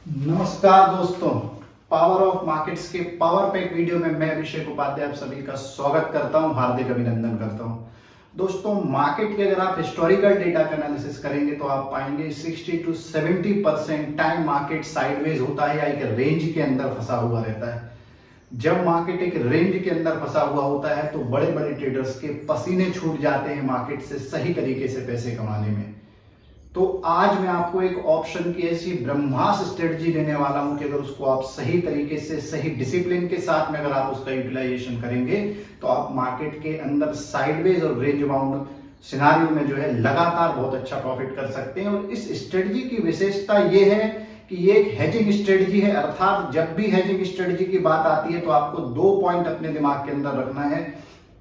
नमस्कार दोस्तों, power of markets के पावर पैक वीडियो में मैं अभिषेक उपाध्याय आप सभी का स्वागत करता हूं, हार्दिक अभिनंदन करता हूं। दोस्तों, मार्केट के अगर आप हिस्टोरिकल डेटा का एनालिसिस करेंगे तो आप पाएंगे 60 to 70% टाइम मार्केट साइडवेज होता है या एक रेंज के अंदर फंसा हुआ रहता है। जब मार्केट एक रेंज के अंदर फंसा हुआ होता है तो बड़े बड़े ट्रेडर्स के पसीने छूट जाते हैं मार्केट से सही तरीके से पैसे कमाने में। तो आज मैं आपको एक ऑप्शन की ऐसी ब्रह्मास्त्र स्ट्रेटजी देने वाला हूं कि अगर उसको आप सही तरीके से सही डिसिप्लिन के साथ में अगर आप उसका यूटिलाइजेशन करेंगे तो आप मार्केट के अंदर साइडवेज और रेंज बाउंड सिनारियो में जो है लगातार बहुत अच्छा प्रॉफिट कर सकते हैं। और इस स्ट्रेटजी की विशेषता ये है कि ये एक हेजिंग स्ट्रेटजी है, अर्थात जब भी हेजिंग स्ट्रेटजी की बात आती है तो आपको 2 पॉइंट अपने दिमाग के अंदर रखना है।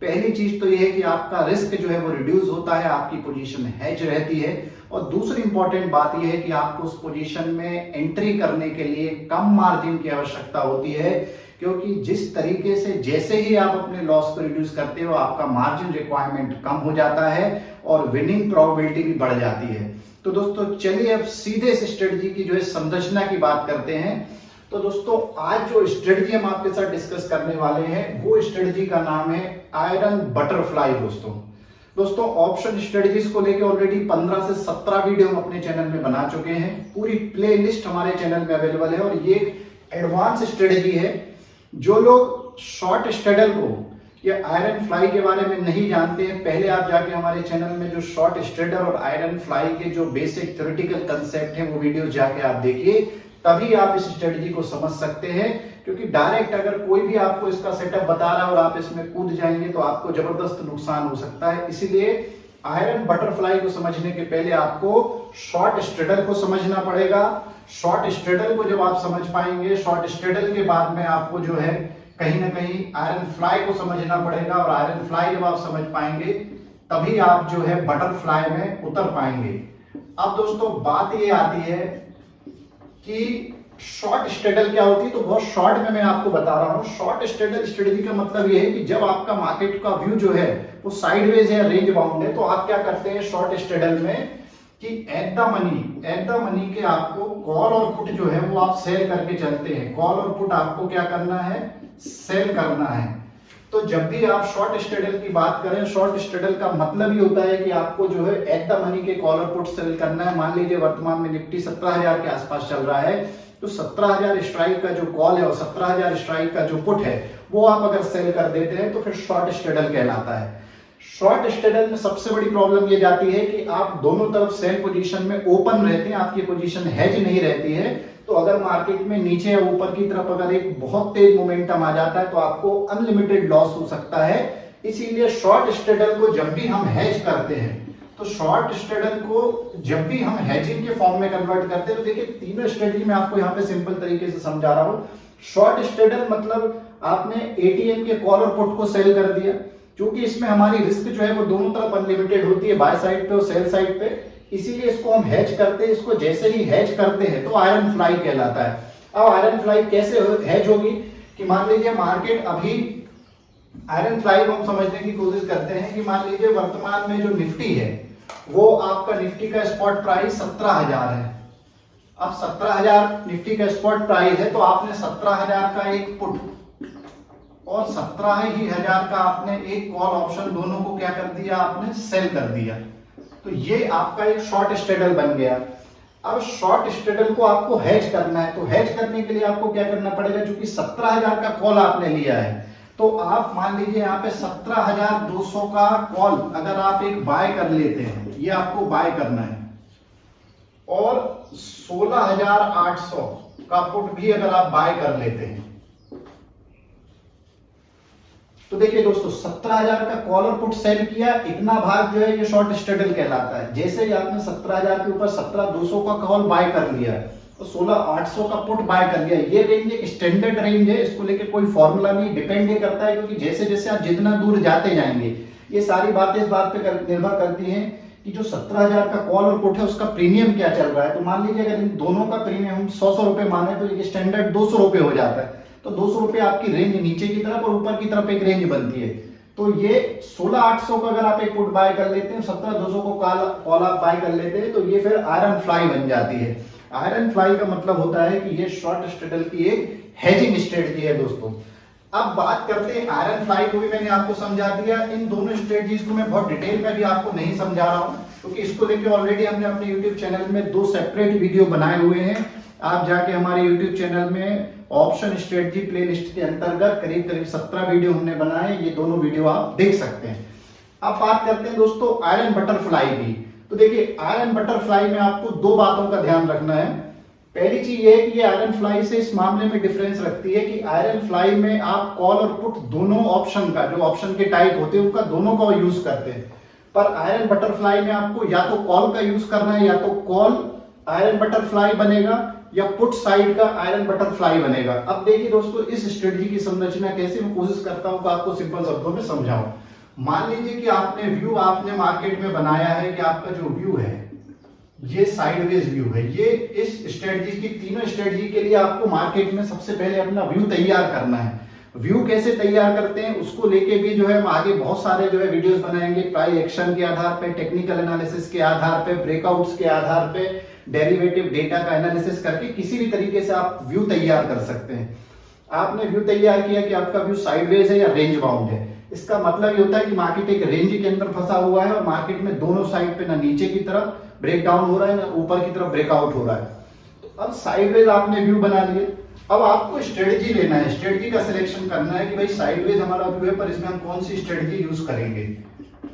पहली चीज तो यह है कि आपका रिस्क जो है वो रिड्यूस होता है, आपकी पोजीशन हेज रहती है। और दूसरी इंपॉर्टेंट बात यह है कि आपको उस पोजीशन में एंट्री करने के लिए कम मार्जिन की आवश्यकता होती है, क्योंकि जिस तरीके से जैसे ही आप अपने लॉस को रिड्यूस करते हो आपका मार्जिन रिक्वायरमेंट कम हो जाता है और विनिंग प्रोबेबिलिटी भी बढ़ जाती है। तो दोस्तों चलिए अब सीधे इस स्ट्रेटजी की जो है संरचना की बात करते हैं। तो दोस्तों आज जो स्ट्रेटजी हम आपके साथ डिस्कस करने वाले हैं वो स्ट्रेटजी का नाम है आयरन बटरफ्लाई। दोस्तों ऑप्शन स्ट्रेटजीज को लेकर ऑलरेडी 15 से 17 वीडियो हम अपने चैनल में बना चुके हैं, पूरी प्लेलिस्ट हमारे चैनल में अवेलेबल है। और ये एक एडवांस स्ट्रेटजी है। जो लोग शॉर्ट स्ट्रेडल को या आयरन फ्लाई के बारे में नहीं जानते हैं, पहले आप जाके हमारे चैनल में जो शॉर्ट स्ट्रेडल और आयरन फ्लाई के जो बेसिक थ्योरेटिकल कंसेप्ट हैं वो वीडियो जाके आप देखिए, तभी आप इस स्ट्रेटजी को समझ सकते हैं। क्योंकि डायरेक्ट अगर कोई भी आपको इसका सेटअप बता रहा है और आप इसमें कूद जाएंगे तो आपको जबरदस्त नुकसान हो सकता है। इसीलिए आयरन बटरफ्लाई को समझने के पहले आपको शॉर्ट स्ट्रेडल को समझना पड़ेगा। शॉर्ट स्ट्रेडल को जब आप समझ पाएंगे, शॉर्ट स्ट्रेडल के बाद में आपको जो है कहीं ना कहीं आयरन फ्लाई को समझना पड़ेगा। और आयरन फ्लाई जब आप समझ पाएंगे तभी आप जो है बटरफ्लाई में उतर पाएंगे। अब दोस्तों बात ये आती है कि शॉर्ट स्ट्रेडल क्या होती है, तो बहुत शॉर्ट में मैं आपको बता रहा हूं। शॉर्ट स्ट्रेडल स्ट्रेटजी का मतलब ये है कि जब आपका मार्केट का व्यू जो है वो साइडवेज है, रेंज बाउंड है, तो आप क्या करते हैं शॉर्ट स्ट्रेडल में कि एट द मनी के आपको कॉल और पुट जो है वो आप सेल करके चलते हैं। कॉल और पुट आपको क्या करना है, सेल करना है। तो जब भी आप शॉर्ट स्ट्रेडल की बात करें, शॉर्ट स्ट्रेडल का मतलब ही होता है कि आपको जो है एट द मनी के कॉल और पुट सेल करना है। मान लीजिए वर्तमान में निफ्टी 17,000 के आसपास चल रहा है, तो 17,000 स्ट्राइक का जो कॉल है और 17,000 स्ट्राइक का जो पुट है वो आप अगर सेल कर देते हैं तो फिर शॉर्ट स्ट्रेडल कहलाता है। शॉर्ट स्ट्रेडल में सबसे बड़ी प्रॉब्लम ये जाती है कि आप दोनों तरफ सेल पोजीशन में ओपन रहते हैं, आपकी पोजीशन हेज नहीं रहती है। तो अगर मार्केट में नीचे या ऊपर की तरफ अगर एक बहुत तेज मोमेंटम आ जाता है तो आपको अनलिमिटेड लॉस हो सकता है। इसीलिए शॉर्ट स्ट्रेडल को जब भी हम हेज करते हैं, तो शॉर्ट स्ट्रेडल को जब भी हम हेजिंग के फॉर्म में कन्वर्ट करते हैं, तो देखिए तीनों स्ट्रेटजी मैं आपको यहाँ पे सिंपल तरीके से समझा रहा हूँ। शॉर्ट स्ट्रेडल मतलब आपने एटीएम के कॉल और पुट को सेल कर दिया, क्योंकि इसमें हमारी रिस्क जो है वो दोनों तरफ अनलिमिटेड होती है, बाय साइड पे और सेल साइड पे। इसीलिए इसको हम हेज करते हैं। इसको जैसे ही हेज करते हैं तो आयरन फ्लाई कहलाता है। अब आयरन फ्लाई कैसे हेज होगी कि मान लीजिए मार्केट अभी आयरन फ्लाई को हम समझने की कोशिश करते हैं कि मान लीजिए वर्तमान में जो निफ्टी है वो आपका निफ्टी का स्पॉट प्राइस 17,000 है। अब 17,000 निफ्टी का स्पॉट प्राइस है, तो आपने 17,000 का एक पुट और 17,000 का आपने एक कॉल ऑप्शन, दोनों को क्या कर दिया, आपने सेल कर दिया। तो ये आपका एक शॉर्ट स्ट्रेडल बन गया। अब शॉर्ट स्ट्रेडल को आपको हेज करना है, तो हेज करने के लिए आपको क्या करना पड़ेगा, क्योंकि 17,000 का कॉल आपने लिया है, तो आप मान लीजिए यहाँ पे 17,200 का कॉल अगर आप एक बाय कर लेते हैं, ये आपको बाय करना है, और 16,800 का पुट भी अगर आप बाय कर लेते हैं, तो देखिए दोस्तों 17,000 का कॉल और पुट सेल किया, इतना भाग जो है ये शॉर्ट स्ट्रेडल कहलाता है। जैसे ही आपने 17,000 के ऊपर 17,200 का कॉल बाय कर लिया तो 16,800 का पुट बाय कर लिया। ये रेंज एक स्टैंडर्ड रेंज है, इसको लेके कोई फॉर्मूला नहीं, डिपेंड ये करता है क्योंकि जैसे जैसे आप जितना दूर जाते जाएंगे, ये सारी बातें इस बात पे निर्भर करती हैं कि जो 17,000 का कॉल और पुट है उसका प्रीमियम क्या चल रहा है। तो मान लीजिए अगर इन दोनों का प्रीमियम हम 100 रुपए माने तो ये स्टैंडर्ड 200 रुपए हो जाता है। तो 200 रुपए आपकी रेंज नीचे की तरफ और ऊपर की तरफ एक रेंज बनती है। तो ये 16,800 का अगर आप एक पुट बाय कर लेते हैं, 17,200 को कॉल आप बाय कर लेते हैं, तो ये फिर आयरन फ्लाई बन जाती है। आयरन फ्लाई का मतलब होता है कि ये शॉर्ट स्ट्रेडल की एक हेजिंग स्ट्रेटजी है दोस्तों। अब बात करते हैं आयरन फ्लाई को भी मैंने आपको समझा दिया, इन दोनों स्ट्रेटजीज को मैं बहुत डिटेल में भी आपको नहीं समझा रहा हूं क्योंकि इसको लेके ऑलरेडी हमने अपने यूट्यूब चैनल में 2 सेपरेट वीडियो बनाए हुए हैं। आप जाके हमारे यूट्यूब चैनल में ऑप्शन स्ट्रेटजी प्लेलिस्ट के अंतर्गत करीब करीब 17 वीडियो हमने बनाए, ये दोनों वीडियो आप देख सकते हैं। अब बात करते हैं दोस्तों आयरन बटरफ्लाई की। तो देखिए आयरन बटरफ्लाई में आपको 2 बातों का ध्यान रखना है। पहली चीज ये है कि ये आयरन फ्लाई से इस मामले में डिफरेंस रखती है कि आयरन फ्लाई में आप कॉल और पुट दोनों ऑप्शन का, जो ऑप्शन के टाइप होते हैं उनका दोनों का यूज करते हैं, पर आयरन बटरफ्लाई में आपको या तो कॉल का यूज करना है, या तो कॉल आयरन बटरफ्लाई बनेगा या पुट साइड का आयरन बटरफ्लाई बनेगा। अब देखिए दोस्तों इस स्ट्रेटजी की संरचना कैसे, मैं कोशिश करता हूं कि आपको सिंपल शब्दों में समझाऊं। मान लीजिए कि आपने मार्केट में बनाया है कि आपका जो व्यू है ये साइडवेज व्यू है। ये इस स्ट्रेटजी की, तीनों स्ट्रेटजी के लिए आपको मार्केट में सबसे पहले अपना व्यू तैयार करना है। व्यू कैसे तैयार करते हैं उसको लेके भी जो है हम आगे बहुत सारे जो है वीडियोस बनाएंगे, प्राइस एक्शन के आधार पे, टेक्निकल एनालिसिस के आधार पे, ब्रेकआउट्स के आधार पे, डेरिवेटिव डेटा का एनालिसिस करके किसी भी तरीके से आप व्यू तैयार कर सकते हैं। आपने व्यू तैयार किया कि आपका व्यू साइडवेज है या रेंज बाउंड है, इसका मतलब ये होता है कि मार्केट एक रेंज के अंदर फंसा हुआ है और मार्केट में दोनों साइड पे ना नीचे की तरफ ब्रेक डाउन हो रहा है ना ऊपर की तरफ ब्रेकआउट हो रहा है। तो अब साइडवेज आपने व्यू बना लिए, अब आपको स्ट्रेटजी लेना है, स्ट्रेटजी का सिलेक्शन करना है कि भाई साइडवेज हमारा व्यू है पर इसमें हम कौन सी स्ट्रेटजी यूज करेंगे।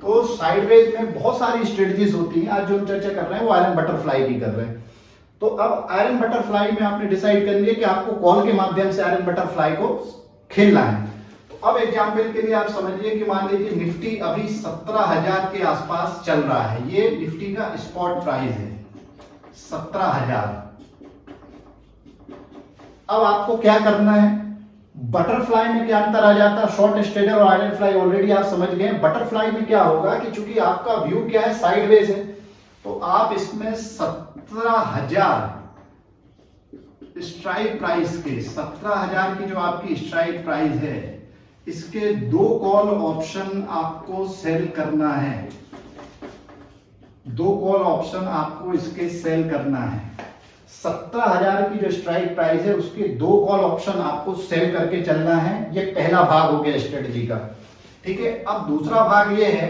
तो साइडवेज में बहुत सारी स्ट्रेटजीज होती हैं, आज जो हम चर्चा कर रहे हैं वो आयरन बटरफ्लाई की कर रहे हैं। तो अब आयरन बटरफ्लाई में आपने डिसाइड कर लिया कि आपको कॉल के माध्यम से आयरन बटरफ्लाई को खेलना है। अब एग्जाम्पल के लिए आप समझिए कि मान लीजिए निफ्टी अभी 17,000 के आसपास चल रहा है, ये निफ्टी का स्पॉट प्राइस है 17,000। अब आपको क्या करना है, बटरफ्लाई में क्या अंतर आ जाता है, शॉर्ट स्ट्रेडर और आयरन फ्लाई ऑलरेडी आप समझ गए। बटरफ्लाई में क्या होगा कि चूंकि आपका व्यू क्या है साइडवेज है, तो आप इसमें 17,000 स्ट्राइक प्राइस के, 17,000 की जो आपकी स्ट्राइक प्राइस है इसके 2 कॉल ऑप्शन आपको सेल करना है। 2 कॉल ऑप्शन आपको इसके सेल करना है। 17,000 की जो स्ट्राइक प्राइस है उसके 2 कॉल ऑप्शन आपको सेल करके चलना है। ये पहला भाग हो गया स्ट्रेटजी का, ठीक है। अब दूसरा भाग ये है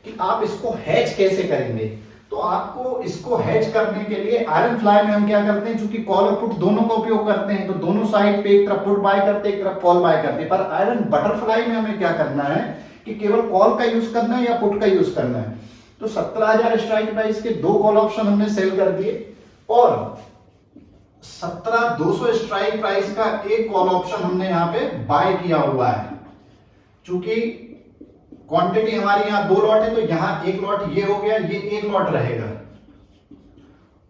कि आप इसको हैच कैसे करेंगे। तो आपको इसको हैच करने के लिए आयरन फ्लाई में हम क्या करते हैं, चूंकि कॉल और पुट दोनों का उपयोग करते हैं तो दोनों साइड पे एक तरफ पुट बाय करते हैं एक तरफ कॉल बाय करते हैं। पर आयरन बटरफ्लाई में हमें क्या करना है कि केवल कॉल का यूज करना है या पुट का यूज करना है। तो 17,000 स्ट्राइक प्राइस के 2 कॉल ऑप्शन हमने सेल कर दिए और 17,200 स्ट्राइक प्राइस का एक कॉल ऑप्शन हमने यहां पे बाय किया हुआ है। चूंकि क्वांटिटी हमारी यहां 2 लॉट है तो यहां 1 लॉट ये हो गया, ये 1 लॉट रहेगा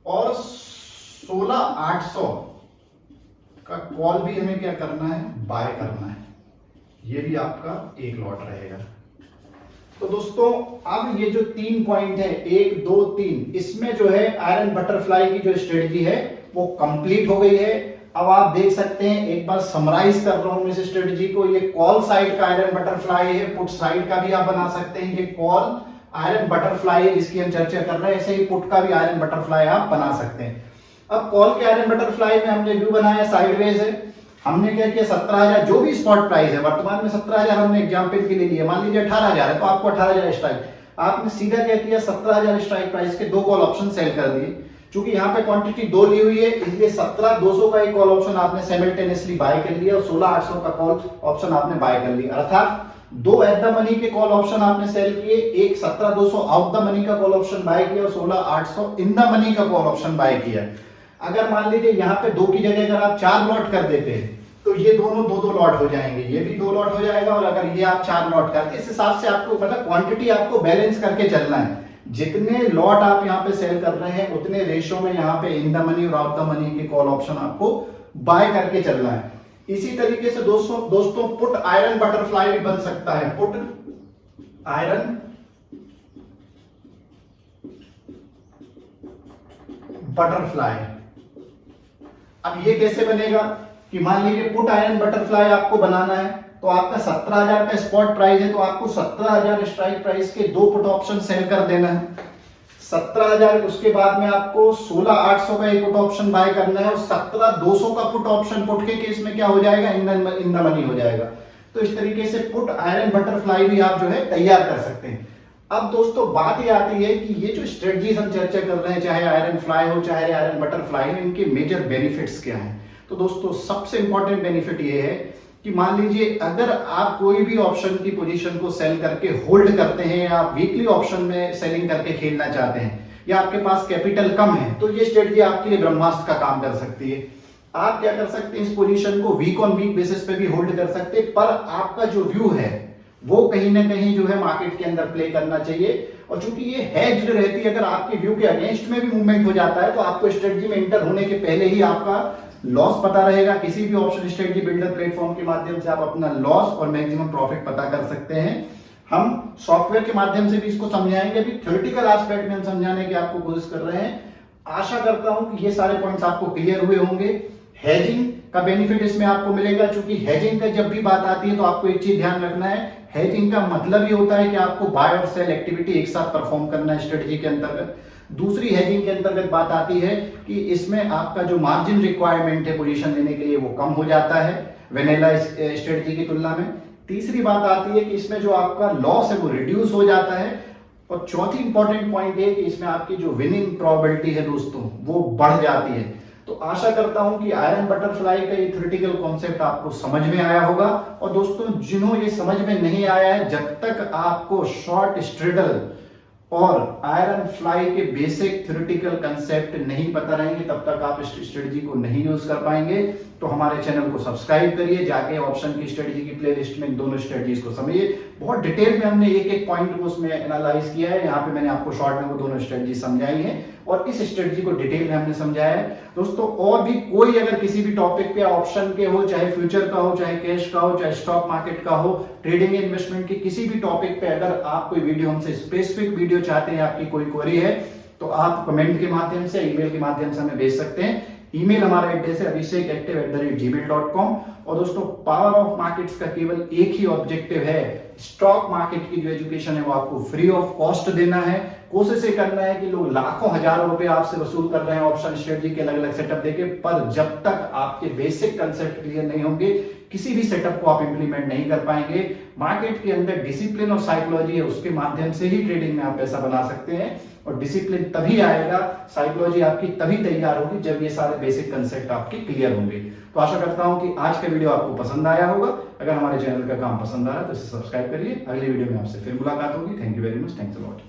और 16,800 का कॉल भी हमें क्या करना है, बाय करना है। ये भी आपका 1 लॉट रहेगा। तो दोस्तों अब ये जो 3 पॉइंट है 1 2 3, इसमें जो है आयरन बटरफ्लाई की जो स्ट्रेटजी है वो कंप्लीट हो गई है। अब आप देख सकते हैं, एक बार समराइज कर रहा हूं इस स्ट्रेटजी को। ये कॉल साइड का आयरन बटरफ्लाई है, पुट साइड का भी आप बना सकते हैं। ये कॉल आयरन बटरफ्लाई है जिसकी हम चर्चा कर रहे हैं, ऐसे ही पुट का भी आयरन बटरफ्लाई आप बना सकते हैं। अब कॉल के आयरन बटरफ्लाई में हमने व्यू बनाया साइडवेज है। हमने क्या किया, 17,000 जो भी स्पॉट प्राइस है, वर्तमान में 17,000 हमने एग्जाम्पल के लिए लिया, मान लीजिए 18,000 है तो आपको 18,000 स्ट्राइक, आपने सीधा क्या किया 17,000 स्ट्राइक प्राइस के 2 कॉल ऑप्शन सेल कर दिए। चूंकि यहाँ पे क्वांटिटी 2 ली हुई है इसलिए 17,200 का एक कॉल ऑप्शन आपने साइमल्टेनियसली बाय कर लिया और 16,800 का कॉल ऑप्शन आपने बाय कर लिया। अर्थात 2 एट द मनी के कॉल ऑप्शन आपने सेल किए, एक 17,200 आउट द मनी का कॉल ऑप्शन बाय किया और 16,800 इन द मनी का कॉल ऑप्शन बाय किया। अगर मान लीजिए यहाँ पे 2 की जगह अगर आप 4 लॉट कर देते हैं तो ये दोनों 2-2 लॉट हो जाएंगे, ये भी 2 लॉट हो जाएगा और अगर ये आप 4 लॉट करते, इस हिसाब से आपको मतलब क्वांटिटी आपको बैलेंस करके चलना है। जितने लॉट आप यहाँ पे सेल कर रहे हैं उतने रेशो में यहाँ पे इन द मनी और आउट द मनी के कॉल ऑप्शन आपको बाय करके चलना है। इसी तरीके से दोस्तों पुट आयरन बटरफ्लाई भी बन सकता है, पुट आयरन बटरफ्लाई। अब ये कैसे बनेगा कि मान लीजिए पुट आयरन बटरफ्लाई आपको बनाना है तो आपका 17,000 का स्पॉट प्राइस है तो आपको 17,000 स्ट्राइक प्राइस के 2 पुट ऑप्शन सेल कर देना है। 17,000 उसके बाद में आपको 16,800 का एक पुट ऑप्शन बाय करना है और 17,200 का पुट ऑप्शन पुट के केस में क्या हो जाएगा, इन द मनी हो जाएगा। तो इस तरीके से पुट आयरन बटरफ्लाई भी आप जो है तैयार कर सकते हैं। अब दोस्तों बात ये आती है कि ये जो स्ट्रेटजीज हम चर्चा कर रहे हैं, चाहे आयरन फ्लाई हो चाहे आयरन बटरफ्लाई हो, इनके मेजर बेनिफिट्स क्या हैं। तो दोस्तों सबसे इंपॉर्टेंट बेनिफिट ये है कि मान लीजिए अगर आप कोई भी ऑप्शन की पोजीशन को सेल करके होल्ड करते हैं या आप वीकली ऑप्शन में सेलिंग करके खेलना चाहते हैं या आपके पास कैपिटल कम है, तो ये स्ट्रेटजी आपके लिए ब्रह्मास्त्र का काम कर सकती है। आप क्या कर सकते हैं, इस पोजीशन को वीक ऑन वीक बेसिस पे भी होल्ड कर सकते हैं, पर आपका जो व्यू है वो कहीं ना कहीं जो है मार्केट के अंदर प्ले करना चाहिए। और चूंकि ये हेज्ड रहती है, अगर आपके व्यू के अगेंस्ट में भी मूवमेंट हो जाता है तो आपको स्ट्रेटजी में एंटर होने के पहले ही आपका लॉस पता रहेगा। किसी भी ऑप्शन स्ट्रेटजी बिल्डर प्लेटफॉर्म के माध्यम से आप अपना लॉस और मैक्सिमम प्रॉफिट पता कर सकते हैं। हम सॉफ्टवेयर के माध्यम से भी इसको समझाएंगे, अभी थ्योरेटिकल एस्पेक्ट में हम समझाने की आपको कोशिश कर रहे हैं। आशा करता हूं कि ये सारे पॉइंट्स आपको क्लियर हुए होंगे। हेजिंग का बेनिफिट इसमें आपको मिलेगा, क्योंकि हेजिंग का जब भी बात आती है तो आपको एक चीज ध्यान रखना है, हेजिंग का मतलब ये होता है कि आपको बाय और सेल एक्टिविटी एक साथ परफॉर्म करना है स्ट्रेटजी के अंतर्गत। दूसरी हेजिंग के अंतर्गत बात आती है कि इसमें आपका जो मार्जिन रिक्वायरमेंट है पोजीशन लेने के लिए वो कम हो जाता है वेनिला स्ट्रेटजी की तुलना में। तीसरी बात आती है कि इसमें जो आपका लॉस है वो रिड्यूस हो जाता है। और चौथी इंपॉर्टेंट पॉइंट है कि इसमें आपकी जो विनिंग प्रोबेबिलिटी है दोस्तों वो बढ़ जाती है। तो आशा करता हूं कि आयरन बटरफ्लाई का ये थ्योरेटिकल कॉन्सेप्ट आपको समझ में आया होगा। और दोस्तों जिन्हों ये समझ में नहीं आया है, जब तक आपको शॉर्ट स्ट्रेडल और आयरन फ्लाई के बेसिक थ्योरेटिकल कंसेप्ट नहीं पता रहेंगे, तब तक आप इस स्ट्रेटजी को नहीं यूज कर पाएंगे। तो हमारे चैनल को सब्सक्राइब करिए, जाके ऑप्शन की स्ट्रेटजी की प्लेलिस्ट में दोनों स्ट्रेटजीज को समझिए। बहुत डिटेल में हमने एक एक पॉइंट को उसमें एनालाइज किया है। यहाँ पे मैंने आपको शॉर्ट में वो दोनों स्ट्रेटजी समझाई है और इस स्ट्रेटजी को डिटेल में हमने समझाया है। दोस्तों और भी कोई अगर किसी भी टॉपिक पे ऑप्शन के हो, चाहे फ्यूचर का हो, चाहे कैश का हो, चाहे स्टॉक मार्केट का हो, ट्रेडिंग इन्वेस्टमेंट के किसी भी टॉपिक पे अगर आप कोई वीडियो हमसे स्पेसिफिक वीडियो चाहते हैं, आपकी कोई क्वेरी है, तो आप कमेंट के माध्यम से, ईमेल के माध्यम से हमें भेज सकते हैं। ईमेल हमारा एड्रेस है abhishek@gmail.com। और दोस्तों पावर ऑफ मार्केट्स का केवल एक ही ऑब्जेक्टिव है, स्टॉक मार्केट की जो एजुकेशन है वो आपको फ्री ऑफ कॉस्ट देना है। कोशिश ये करना है कि लोग लाखों हजारों रुपए आपसे वसूल कर रहे हैं ऑप्शन स्ट्रेटजी के अलग अलग सेटअप देके, पर जब तक आपके बेसिक कंसेप्ट क्लियर नहीं होंगे किसी भी सेटअप को आप इंप्लीमेंट नहीं कर पाएंगे। मार्केट के अंदर डिसिप्लिन और साइकोलॉजी है, उसके माध्यम से ही ट्रेडिंग में आप पैसा बना सकते हैं। और डिसिप्लिन तभी आएगा, साइकोलॉजी आपकी तभी तैयार होगी जब ये सारे बेसिक कंसेप्ट आपके क्लियर होंगे। तो आशा करता हूं कि आज का वीडियो आपको पसंद आया होगा। अगर हमारे चैनल का काम पसंद आ रहा है तो इसे सब्सक्राइब करिए। अगले वीडियो में आपसे फिर मुलाकात होगी। Thank you very much, thanks a lot.